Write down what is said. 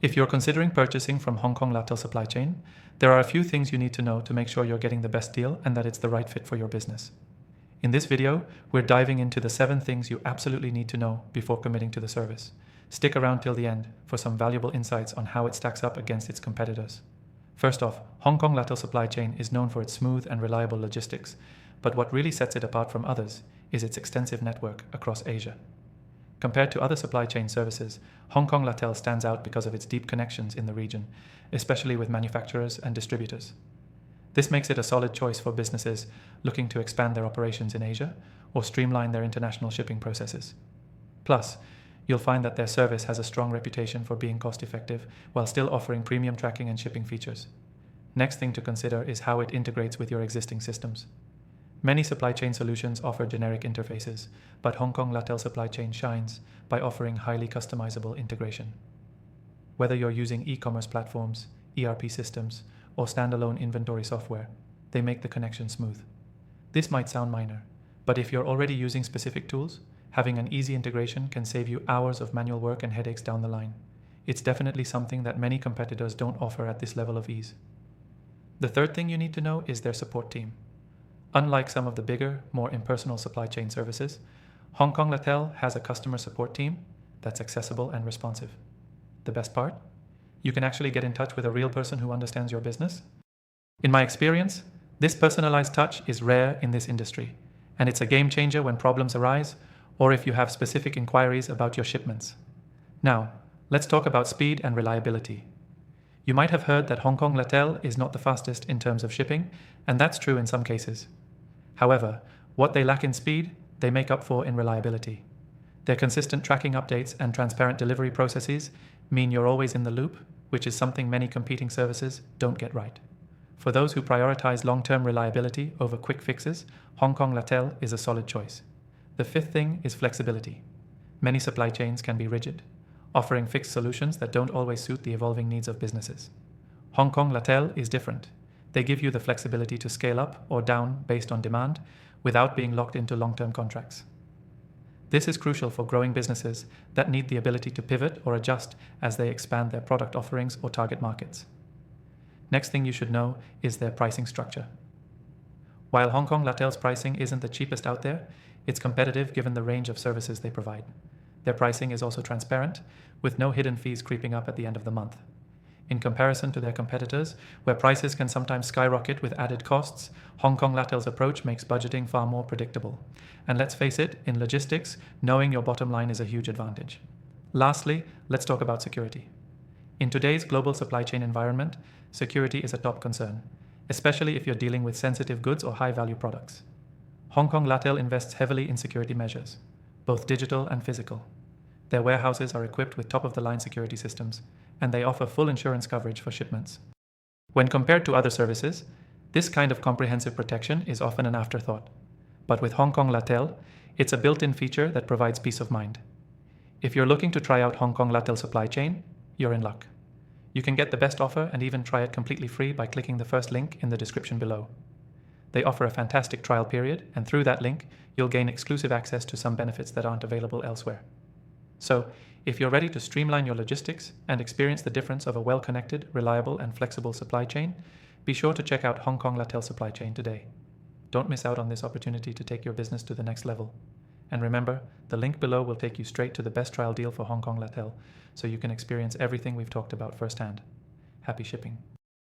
If you're considering purchasing from Hong Kong Lattel supply chain, there are a few things you need to know to make sure you're getting the best deal and that it's the right fit for your business. In this video, we're diving into the 7 things you absolutely need to know before committing to the service. Stick around till the end for some valuable insights on how it stacks up against its competitors. First off, Hong Kong Lattel supply chain is known for its smooth and reliable logistics, but what really sets it apart from others is its extensive network across Asia. Compared to other supply chain services, Hong Kong Lattel stands out because of its deep connections in the region, especially with manufacturers and distributors. This makes it a solid choice for businesses looking to expand their operations in Asia or streamline their international shipping processes. Plus, you'll find that their service has a strong reputation for being cost-effective while still offering premium tracking and shipping features. Next thing to consider is how it integrates with your existing systems. Many supply chain solutions offer generic interfaces, but Hong Kong Lattel supply chain shines by offering highly customizable integration. Whether you're using e-commerce platforms, ERP systems, or standalone inventory software, they make the connection smooth. This might sound minor, but if you're already using specific tools, having an easy integration can save you hours of manual work and headaches down the line. It's definitely something that many competitors don't offer at this level of ease. The third thing you need to know is their support team. Unlike some of the bigger, more impersonal supply chain services, Hong Kong Lattel has a customer support team that's accessible and responsive. The best part? You can actually get in touch with a real person who understands your business. In my experience, this personalized touch is rare in this industry, and it's a game changer when problems arise or if you have specific inquiries about your shipments. Now, let's talk about speed and reliability. You might have heard that Hong Kong Lattel is not the fastest in terms of shipping, and that's true in some cases. However, what they lack in speed, they make up for in reliability. Their consistent tracking updates and transparent delivery processes mean you're always in the loop, which is something many competing services don't get right. For those who prioritize long-term reliability over quick fixes, Hong Kong Lattel is a solid choice. The fifth thing is flexibility. Many supply chains can be rigid, offering fixed solutions that don't always suit the evolving needs of businesses. Hong Kong Lattel is different. They give you the flexibility to scale up or down based on demand without being locked into long-term contracts. This is crucial for growing businesses that need the ability to pivot or adjust as they expand their product offerings or target markets. Next thing you should know is their pricing structure. While Hong Kong Lattel's pricing isn't the cheapest out there, it's competitive given the range of services they provide. Their pricing is also transparent, with no hidden fees creeping up at the end of the month. In comparison to their competitors, where prices can sometimes skyrocket with added costs, Hong Kong Lattel's approach makes budgeting far more predictable. And let's face it, in logistics, knowing your bottom line is a huge advantage. Lastly, let's talk about security. In today's global supply chain environment, security is a top concern, especially if you're dealing with sensitive goods or high-value products. Hong Kong Lattel invests heavily in security measures, both digital and physical. Their warehouses are equipped with top-of-the-line security systems, and they offer full insurance coverage for shipments. When compared to other services, this kind of comprehensive protection is often an afterthought. But with Hong Kong Lattel, it's a built-in feature that provides peace of mind. If you're looking to try out Hong Kong Lattel supply chain, you're in luck. You can get the best offer and even try it completely free by clicking the first link in the description below. They offer a fantastic trial period, and through that link, you'll gain exclusive access to some benefits that aren't available elsewhere. So, if you're ready to streamline your logistics and experience the difference of a well-connected, reliable, and flexible supply chain, be sure to check out Hong Kong Lattel supply chain today. Don't miss out on this opportunity to take your business to the next level. And remember, the link below will take you straight to the best trial deal for Hong Kong Lattel, so you can experience everything we've talked about firsthand. Happy shipping.